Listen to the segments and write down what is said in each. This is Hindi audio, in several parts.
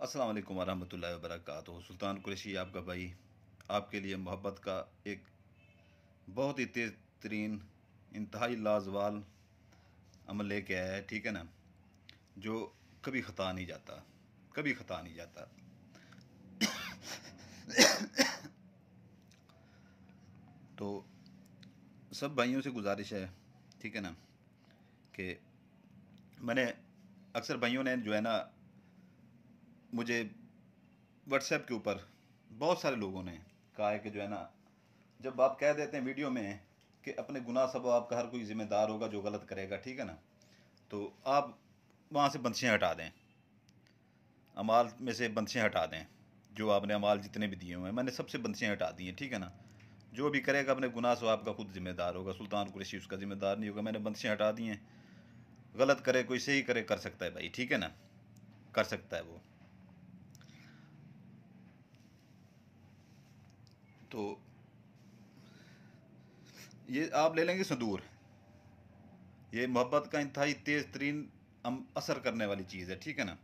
अस्सलाम वालेकुम वरहमतुल्लाहि वबरकातुहू। सुल्तान कुरैशी आपका भाई आपके लिए मोहब्बत का एक बहुत ही तेज़ तरीन इंतहाई लाजवाल अमल लेके आया है, ठीक है ना, जो कभी ख़ता नहीं जाता, कभी ख़ता नहीं जाता। तो सब भाइयों से गुजारिश है, ठीक है ना, कि मैंने अक्सर भाइयों ने जो है ना मुझे व्हाट्सएप के ऊपर बहुत सारे लोगों ने कहा है कि जो है ना, जब आप कह देते हैं वीडियो में कि अपने गुनाह सब आपका हर कोई जिम्मेदार होगा जो गलत करेगा, ठीक है ना, तो आप वहाँ से बंदिशें हटा दें, अमाल में से बंदिशें हटा दें। जो आपने अमाल जितने भी दिए हुए हैं मैंने सबसे बंदिशें हटा दी हैं, ठीक है ना। जो भी करेगा अपने गुनाह से आपका खुद जिम्मेदार होगा, सुल्तान कुरैशी उसका जिम्मेदार नहीं होगा। मैंने बंदिशें हटा दी हैं। गलत करे कोई सही करे, कर सकता है भाई, ठीक है ना, कर सकता है वो। तो ये आप ले लेंगे संदूर, ये मोहब्बत का इंतहाई तेज़ तरीन असर करने वाली चीज़ है, ठीक है ना।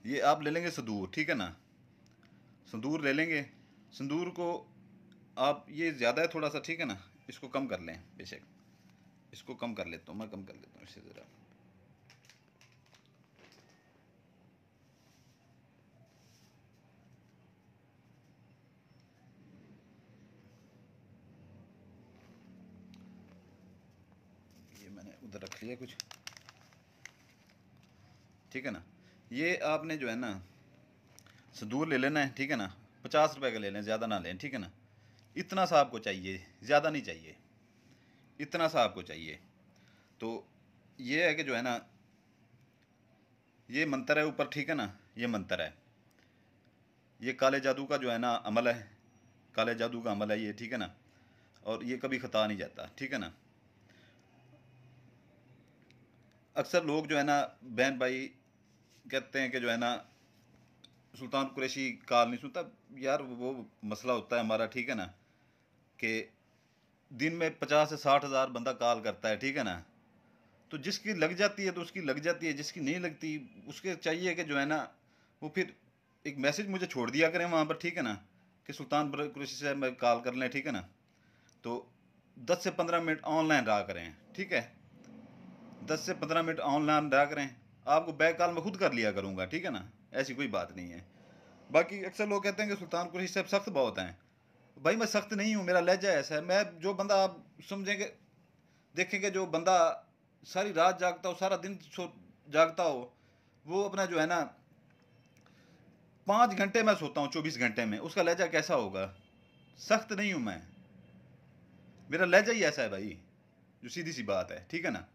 ये आप ले लेंगे संदूर, ठीक है ना, संदूर ले लेंगे। संदूर को आप, ये ज़्यादा है थोड़ा सा, ठीक है ना, इसको कम कर लें, बेशक इसको कम कर लेता हूँ, मैं कम कर लेता हूँ इससे ज़रा। ये मैंने उधर रख लिया कुछ, ठीक है ना। ये आपने जो है ना संदूर ले लेना है, ठीक है ना, 50 रुपए का ले लें, ज़्यादा ना लें, ठीक है ना। इतना सा आपको चाहिए, ज़्यादा नहीं चाहिए, इतना सा आपको चाहिए। तो ये है कि जो है ना, ये मंत्र है ऊपर, ठीक है ना, ये मंत्र है, ये काले जादू का जो है ना अमल है, काले जादू का अमल है ये, ठीक है ना, और ये कभी ख़ता नहीं जाता, ठीक है ना। अक्सर लोग जो है ना बहन भाई कहते हैं कि जो है ना सुल्तान कुरैशी कॉल नहीं सुनता। यार वो मसला होता है हमारा, ठीक है ना, कि दिन में 50 से 60 हज़ार बंदा कॉल करता है, ठीक है ना। तो जिसकी लग जाती है तो उसकी लग जाती है, जिसकी नहीं लगती उसके चाहिए कि जो है ना वो फिर एक मैसेज मुझे छोड़ दिया करें वहाँ पर, ठीक है ना, कि सुल्तान कुरैशी से मैं कॉल कर लें, ठीक है ना। तो 10 से 15 मिनट ऑनलाइन रहा करें, ठीक है, 10 से 15 मिनट ऑनलाइन रहा करें। आपको बैक कॉल मैं खुद कर लिया करूँगा, ठीक है ना, ऐसी कोई बात नहीं है। बाकी अक्सर लोग कहते हैं कि सुल्तान कुरैशी साहब सख्त बहुत हैं। भाई मैं सख्त नहीं हूँ, मेरा लहजा ऐसा है। मैं जो बंदा आप समझेंगे, देखेंगे, जो बंदा सारी रात जागता हो, सारा दिन जागता हो, वो अपना जो है ना 5 घंटे मैं सोता हूँ 24 घंटे में, उसका लहजा कैसा होगा। सख्त नहीं हूँ मैं, मेरा लहजा ही ऐसा है भाई, जो सीधी सी बात है, ठीक है ना,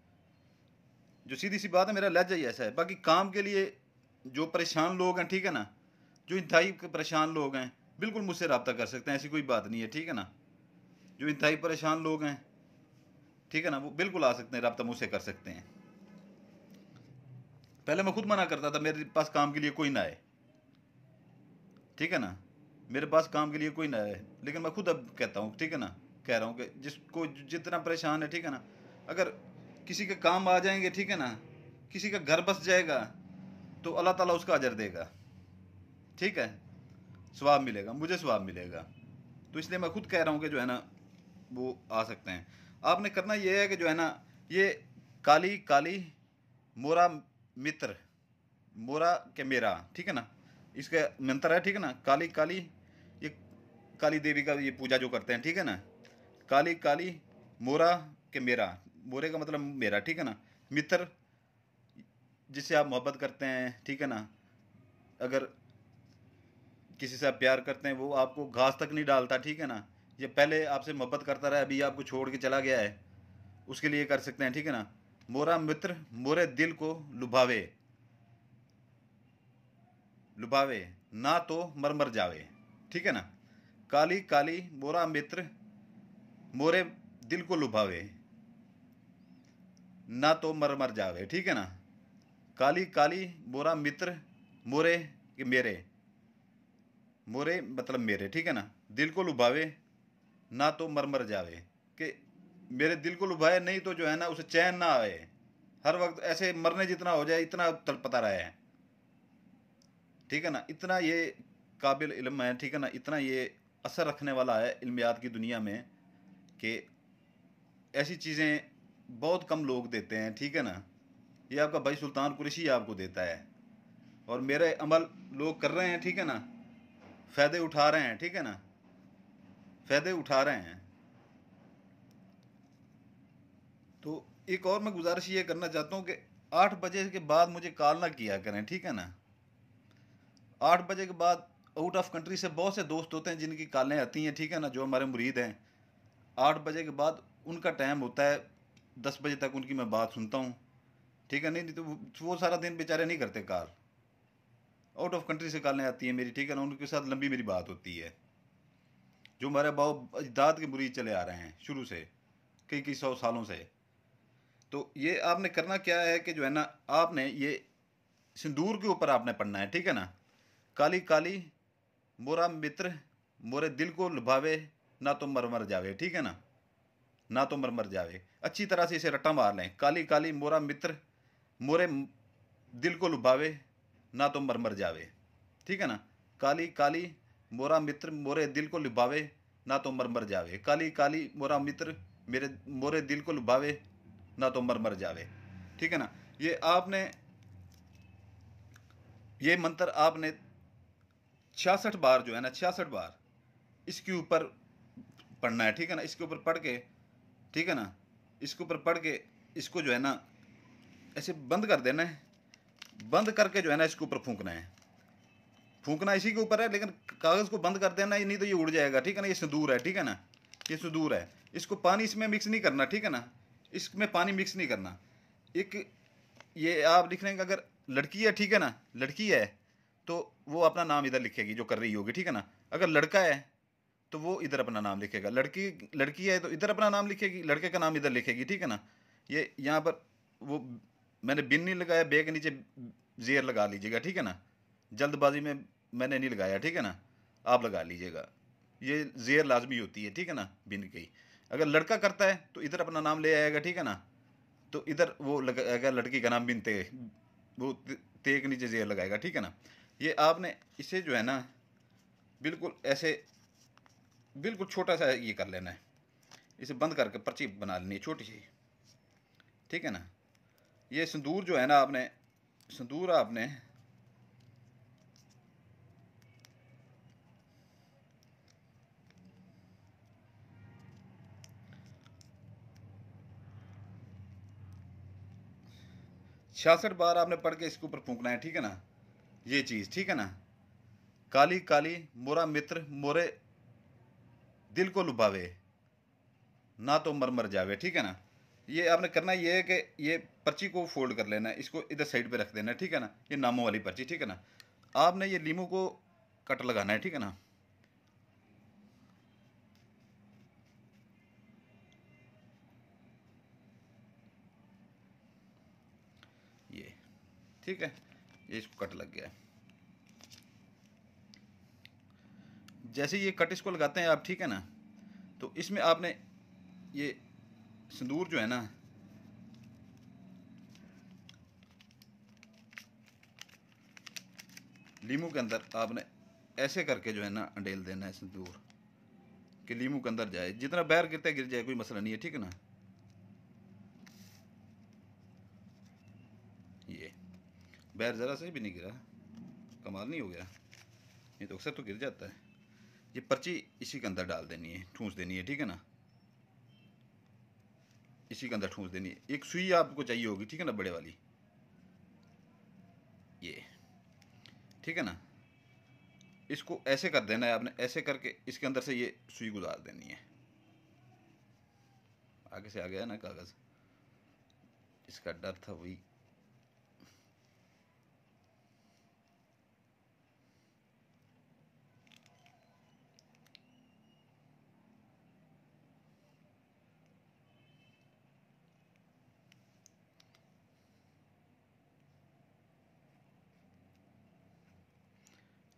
जो सीधी सी बात है, मेरा लहजा ही ऐसा है। बाकी काम के लिए जो परेशान लोग हैं, ठीक है ना, जो इंतहाई परेशान लोग हैं, बिल्कुल मुझसे रब्ता कर सकते हैं, ऐसी कोई बात नहीं है, ठीक है ना। जो इंतहाई परेशान लोग हैं, ठीक है ना, वो बिल्कुल आ सकते हैं, रब्ता मुझसे कर सकते हैं। पहले मैं खुद मना करता था मेरे पास काम के लिए कोई ना आए, ठीक है ना, मेरे पास काम के लिए कोई ना आए, लेकिन मैं खुद अब कहता हूँ, ठीक है ना, कह रहा हूँ कि जिसको जितना परेशान है, ठीक है ना, अगर किसी के काम आ जाएंगे, ठीक है ना, किसी का घर बस जाएगा तो अल्लाह ताला उसका अजर देगा, ठीक है, स्वाब मिलेगा, मुझे स्वाब मिलेगा। तो इसलिए मैं खुद कह रहा हूँ कि जो है ना वो आ सकते हैं। आपने करना ये है कि जो है ना, ये काली काली मोरा मित्र, मोरा के मेरा, ठीक है ना, इसका मंत्र है, ठीक है ना, काली काली, ये काली देवी का ये पूजा जो करते हैं, ठीक है ना, काली काली मोरा के मेरा, मोरे का मतलब मेरा, ठीक है ना, मित्र जिससे आप मोहब्बत करते हैं, ठीक है ना, अगर किसी से आप प्यार करते हैं वो आपको घास तक नहीं डालता, ठीक है ना, ये पहले आपसे मोहब्बत करता रहा, अभी आपको छोड़ के चला गया है, उसके लिए कर सकते हैं, ठीक है ना। मोरा मित्र मोरे दिल को लुभावे, लुभावे ना तो मर मर जावे, ठीक है ना। काली काली मोरा मित्र मोरे दिल को लुभावे ना तो मर मर जावे, ठीक है ना। काली काली मोरा मित्र मोरे के मेरे, मोरे मतलब मेरे, ठीक है ना, दिल को लुभावे ना तो मर मर जावे, कि मेरे दिल को लुभाए नहीं तो जो है ना उसे चैन ना आए, हर वक्त ऐसे मरने जितना हो जाए इतना तड़पता रहे हैं, ठीक है ना। इतना ये काबिल इल्म है, ठीक है ना, इतना ये असर रखने वाला है इल्मियात की दुनिया में कि ऐसी चीज़ें बहुत कम लोग देते हैं, ठीक है ना। ये आपका भाई सुल्तान कुरैशी आपको देता है, और मेरे अमल लोग कर रहे हैं, ठीक है ना, फ़ायदे उठा रहे हैं, ठीक है ना, फ़ायदे उठा रहे हैं। तो एक और मैं गुजारिश ये करना चाहता हूँ कि 8 बजे के बाद मुझे कॉल ना किया करें, ठीक है ना। 8 बजे के बाद आउट ऑफ कंट्री से बहुत से दोस्त होते हैं जिनकी कॉलें आती हैं, ठीक है ना, जो हमारे मुरीद हैं। 8 बजे के बाद उनका टाइम होता है, 10 बजे तक उनकी मैं बात सुनता हूँ, ठीक है। नहीं तो वो सारा दिन बेचारे नहीं करते कॉल, आउट ऑफ कंट्री से कॉलें आती हैं मेरी, ठीक है ना, उनके साथ लंबी मेरी बात होती है, जो हमारे बाप अजदाद के मुरीद चले आ रहे हैं शुरू से, कई कई 100 सालों से। तो ये आपने करना क्या है कि जो है ना, आपने ये सिंदूर के ऊपर आपने पढ़ना है, ठीक है ना। काली काली मोरा मित्र मोरे दिल को लुभावे, ना तो मर मर जावे, ठीक है ना, ना तो मर मर जावे। अच्छी तरह से इसे रट्टा मार लें, काली काली मोरा मित्र मोरे दिल को लुभावे, ना तो मर मर जावे, ठीक है ना। काली काली मोरा मित्र मोरे दिल को लुभावे, ना तो मर मर जावे। काली काली मोरा मित्र मेरे मोरे दिल को लुभावे, ना तो मर मर जावे, ठीक है ना। ये आपने ये मंत्र आपने 66 बार जो है ना, 66 बार इसके ऊपर पढ़ना है, ठीक है ना। इसके ऊपर पढ़ के, ठीक है ना, इसके ऊपर पढ़ के इसको जो है ना ऐसे बंद कर देना है, बंद करके जो है ना इसके ऊपर फूंकना है। फूंकना इसी के ऊपर है, लेकिन कागज़ को बंद कर देना, नहीं तो ये उड़ जाएगा, ठीक है ना। ये सिंदूर है, ठीक है ना, ये सिंदूर है। इसको पानी इसमें मिक्स नहीं करना, ठीक है ना, इसमें पानी मिक्स नहीं करना। एक ये आप लिख रहे हैं कि अगर लड़की है, ठीक है ना, लड़की है तो वो अपना नाम इधर लिखेगी जो कर रही होगी, ठीक है ना। अगर लड़का है तो वो इधर अपना नाम लिखेगा, लड़की लड़की है तो इधर अपना नाम लिखेगी, लड़के का नाम इधर लिखेगी, ठीक है ना। ये यहाँ पर वो मैंने बिन नहीं लगाया, बे के नीचे जेर लगा लीजिएगा, ठीक है ना। जल्दबाजी में मैंने नहीं लगाया, ठीक है ना, आप लगा लीजिएगा। ये जेर लाजमी होती है, ठीक है ना, बिन की। अगर लड़का करता है तो इधर अपना नाम ले आएगा, ठीक है ना, तो इधर वो लगाएगा लड़की का नाम बिन ते, वो ते के नीचे जेर लगाएगा, ठीक है ना। ये आपने इसे जो है ना बिल्कुल ऐसे बिल्कुल छोटा सा ये कर लेना है, इसे बंद करके पर्ची बना लेनी है छोटी सी, ठीक है ना। ये सिंदूर जो है ना, आपने सिंदूर आपने छियासठ बार आपने पढ़ के इसके ऊपर फूंकना है, ठीक है ना, ये चीज़, ठीक है ना। काली काली मोरा मित्र मोरे दिल को लुभावे, ना तो मर मर जावे, ठीक है ना। ये आपने करना ये है कि ये पर्ची को फोल्ड कर लेना है, इसको इधर साइड पे रख देना है, ठीक है ना। ये नामों वाली पर्ची, ठीक है ना। आपने ये लीमू को कट लगाना है, ठीक है ना। ये ठीक है, ये इसको कट लग गया है। जैसे ये कट इसको लगाते हैं आप, ठीक है ना, तो इसमें आपने ये सिंदूर जो है ना, लीमू के अंदर आपने ऐसे करके जो है ना अंडेल देना है सिंदूर, कि लीमू के अंदर जाए, जितना बाहर गिरता है गिर जाए, कोई मसला नहीं है, ठीक है ना। ये बाहर ज़रा से भी नहीं गिरा, कमाल नहीं हो गया, ये तो अक्सर तो गिर जाता है। ये पर्ची इसी के अंदर डाल देनी है, ठूंस देनी है, ठीक है ना, इसी के अंदर ठूंस देनी है। एक सुई आपको चाहिए होगी, ठीक है ना, बड़े वाली, ये ठीक है ना। इसको ऐसे कर देना है आपने, ऐसे करके इसके अंदर से ये सुई गुजार देनी है। आगे से आ गया ना कागज़, इसका डर था वही।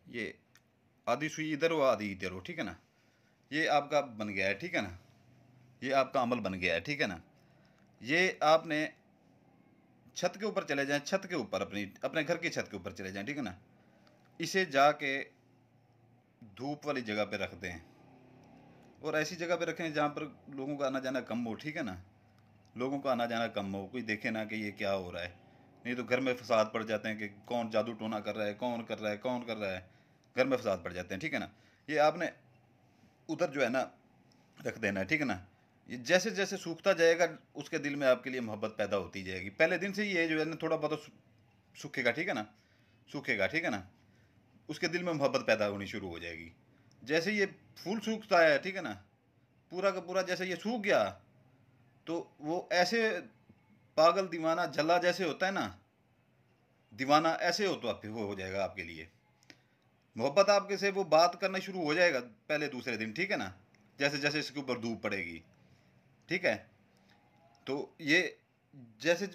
ये आधी सुई इधर हो आधी इधर हो, ठीक है ना। ये आपका बन गया है, ठीक है ना, ये आपका अमल बन गया है, ठीक है ना। ये आपने छत के ऊपर चले जाएं, छत के ऊपर अपने घर की छत के ऊपर चले जाएं, ठीक है ना। इसे जाके धूप वाली जगह पे रख दें, और ऐसी जगह पे रखें जहाँ पर लोगों का आना जाना कम हो, ठीक है ना। लोगों का आना जाना कम हो, कोई देखे ना कि ये क्या हो रहा है, नहीं तो घर में फसाद पड़ जाते हैं कि कौन जादू टोना कर रहा है, कौन कर रहा है, कौन कर रहा है, घर में फसाद पड़ जाते हैं, ठीक है ना। ये आपने उधर जो है ना रख देना है, ठीक है ना। ये जैसे जैसे सूखता जाएगा उसके दिल में आपके लिए मोहब्बत पैदा होती जाएगी। पहले दिन से ही ये जो है ना थोड़ा बहुत सूखेगा, ठीक है ना, सूखेगा, ठीक है ना। उसके दिल में मोहब्बत पैदा होनी शुरू हो जाएगी। जैसे ये फूल सूखता है, ठीक है ना, पूरा का पूरा जैसे ये सूख गया, तो वो ऐसे पागल दीवाना जल्ला जैसे होता है ना, दीवाना ऐसे हो तो आप वो हो जाएगा आपके लिए। मोहब्बत आपके से वो बात करना शुरू हो जाएगा पहले दूसरे दिन, ठीक है ना, जैसे जैसे इसके ऊपर धूप पड़ेगी, ठीक है। तो ये जैसे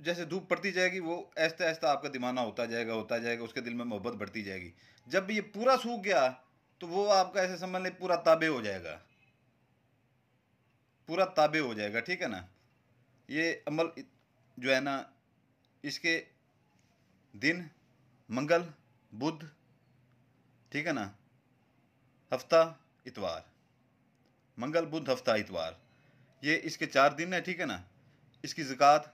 जैसे धूप पड़ती जाएगी वो ऐसा ऐसा आपका दीवाना होता जाएगा, होता जाएगा, उसके दिल में मोहब्बत बढ़ती जाएगी। जब ये पूरा सूख गया तो वो आपका ऐसे समझ लें पूरा ताबे हो जाएगा, पूरा ताबे हो जाएगा, ठीक है ना। ये अमल जो है ना, इसके दिन मंगल बुध, ठीक है ना, हफ्ता इतवार, मंगल बुध हफ्ता इतवार, ये इसके 4 दिन है, ठीक है ना। इसकी ज़कात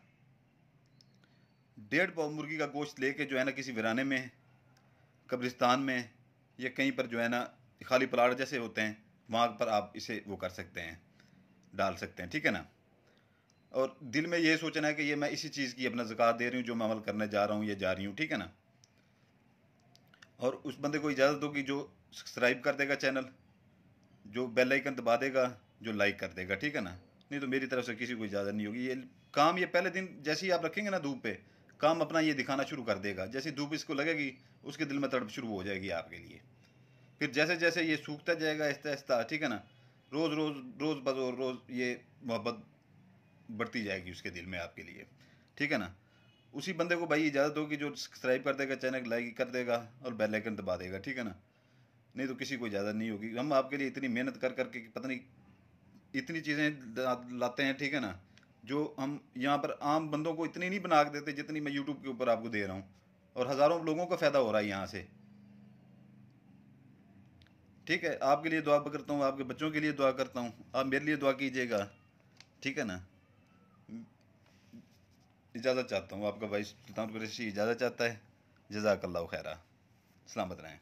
1.5 पाव मुर्गी का गोश्त लेके जो है ना किसी वीराने में, कब्रिस्तान में, या कहीं पर जो है ना खाली प्लाट जैसे होते हैं वहाँ पर आप इसे वो कर सकते हैं, डाल सकते हैं, ठीक है ना। और दिल में ये सोचना है कि ये मैं इसी चीज़ की अपना ज़कात दे रही हूँ जो मैं अमल करने जा रहा हूँ या जा रही हूँ, ठीक है ना। और उस बंदे को इजाज़त होगी जो सब्सक्राइब कर देगा चैनल, जो बेल आइकन दबा देगा, जो लाइक कर देगा, ठीक है ना। नहीं तो मेरी तरफ से किसी को इजाज़त नहीं होगी। ये काम ये पहले दिन जैसे ही आप रखेंगे ना धूप पे, काम अपना ये दिखाना शुरू कर देगा। जैसी धूप इसको लगेगी उसके दिल में तड़प शुरू हो जाएगी आपके लिए। फिर जैसे जैसे ये सूखता जाएगा आहिस्ता आहिस्ता, ठीक है ना, रोज़ रोज़ रोज़ बरोज़ रोज़ ये मोहब्बत बढ़ती जाएगी उसके दिल में आपके लिए, ठीक है ना। उसी बंदे को भाई इजाज़त होगी जो सब्सक्राइब कर देगा, चैनल लाइक कर देगा और बेल आइकन दबा देगा, ठीक है ना। नहीं तो किसी को इजाज़त नहीं होगी। हम आपके लिए इतनी मेहनत कर करके पता नहीं इतनी चीज़ें लाते हैं, ठीक है ना, जो हम यहाँ पर आम बंदों को इतनी नहीं बना देते जितनी मैं यूट्यूब के ऊपर आपको दे रहा हूँ, और हज़ारों लोगों का फ़ायदा हो रहा है यहाँ से, ठीक है। आपके लिए दुआ करता हूँ, आपके बच्चों के लिए दुआ करता हूँ, आप मेरे लिए दुआ कीजिएगा, ठीक है ना। इजाज़त चाहता हूँ, आपका भाई सुल्तान कुरैशी इजाज़त चाहता है। जज़ाकल्लाहु खैरा, सलामत रहें।